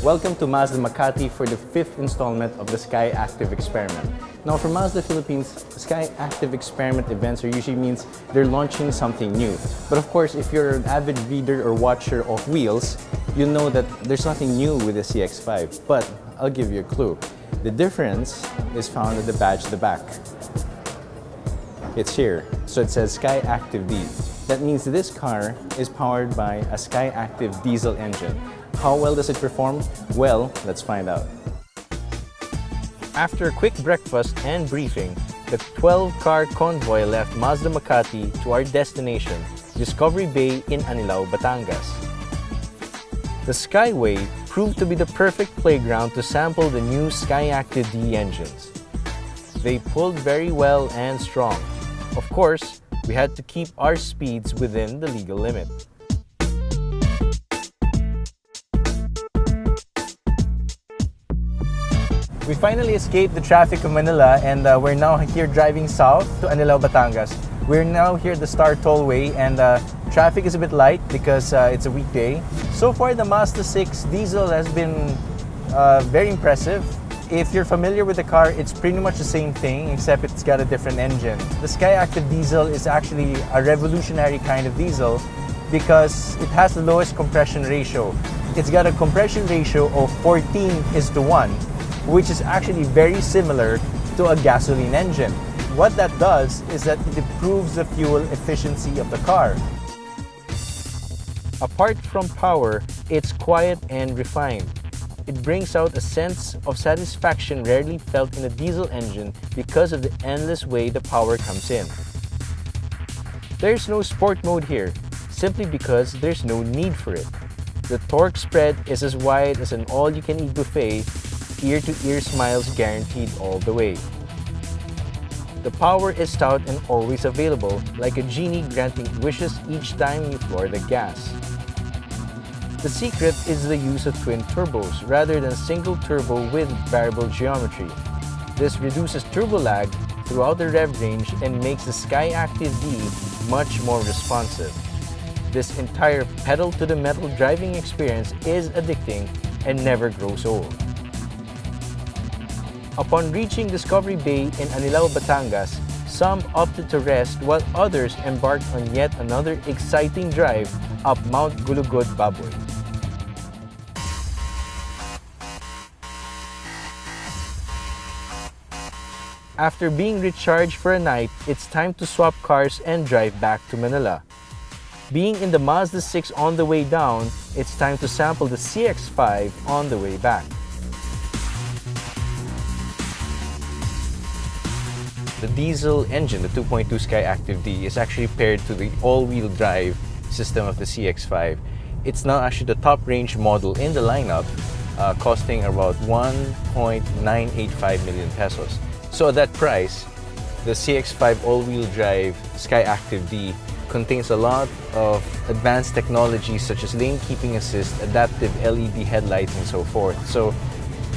Welcome to Mazda Makati for the 5th installment of the Skyactiv experiment. Now for Mazda Philippines, Skyactiv experiment events usually means they're launching something new. But of course, if you're an avid reader or watcher of wheels, you'll know that there's nothing new with the CX-5. But I'll give you a clue. The difference is found at the badge at the back. It's here. So it says Skyactiv D. That means this car is powered by a Skyactiv diesel engine. How well does it perform? Well, let's find out. After a quick breakfast and briefing, the 12-car convoy left Mazda Makati to our destination, Discovery Bay in Anilao, Batangas. The Skyway proved to be the perfect playground to sample the new Skyactiv D engines. They pulled very well and strong. Of course, we had to keep our speeds within the legal limit. We finally escaped the traffic of Manila and we're now here driving south to Anilao, Batangas. We're now here at the Star Tollway and traffic is a bit light because it's a weekday. So far, the Mazda 6 diesel has been very impressive. If you're familiar with the car, it's pretty much the same thing except it's got a different engine. The Skyactiv diesel is actually a revolutionary kind of diesel because it has the lowest compression ratio. It's got a compression ratio of 14:1. Which is actually very similar to a gasoline engine. What that does is that it improves the fuel efficiency of the car. Apart from power, it's quiet and refined. It brings out a sense of satisfaction rarely felt in a diesel engine because of the endless way the power comes in. There's no sport mode here, simply because there's no need for it. The torque spread is as wide as an all-you-can-eat buffet, ear-to-ear smiles guaranteed all the way. The power is stout and always available, like a genie granting wishes each time you floor the gas. The secret is the use of twin turbos rather than single turbo with variable geometry. This reduces turbo lag throughout the rev range and makes the Skyactiv D much more responsive. This entire pedal-to-the-metal driving experience is addicting and never grows old. Upon reaching Discovery Bay in Anilao, Batangas, some opted to rest while others embarked on yet another exciting drive up Mount Gulugod, Baboy. After being recharged for a night, it's time to swap cars and drive back to Manila. Being in the Mazda 6 on the way down, it's time to sample the CX-5 on the way back. The diesel engine, the 2.2 Skyactiv D, is actually paired to the all-wheel drive system of the CX-5. It's now actually the top range model in the lineup, costing about 1.985 million pesos. So at that price, the CX-5 all-wheel drive Skyactiv D contains a lot of advanced technologies such as lane keeping assist, adaptive LED headlights, and so forth. So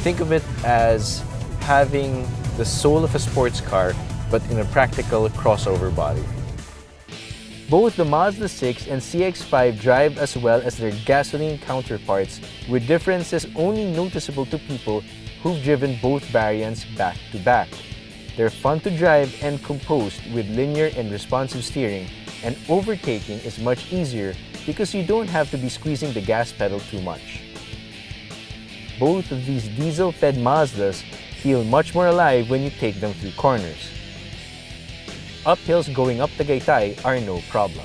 think of it as having the soul of a sports car, but in a practical crossover body. Both the Mazda 6 and CX-5 drive as well as their gasoline counterparts, with differences only noticeable to people who've driven both variants back to back. They're fun to drive and composed with linear and responsive steering, and overtaking is much easier because you don't have to be squeezing the gas pedal too much. Both of these diesel-fed Mazdas feel much more alive when you take them through corners. Uphills going up Tagaytay are no problem.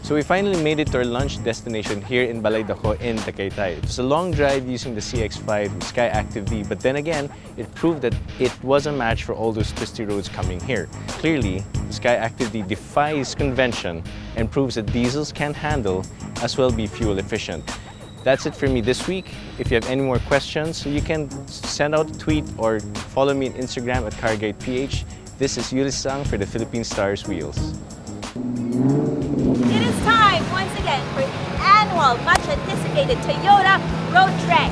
So we finally made it to our lunch destination here in Balaydaco in Tagaytay. It was a long drive using the CX-5 with Skyactiv D, but then again, it proved that it was a match for all those twisty roads coming here. Clearly, the Skyactiv D defies convention and proves that diesels can handle as well be fuel efficient. That's it for me this week. If you have any more questions, you can send out a tweet or follow me on Instagram at CarGuidePH. This is Ulysses for the Philippine Stars Wheels. It is time once again for the annual, much anticipated Toyota Road Trek.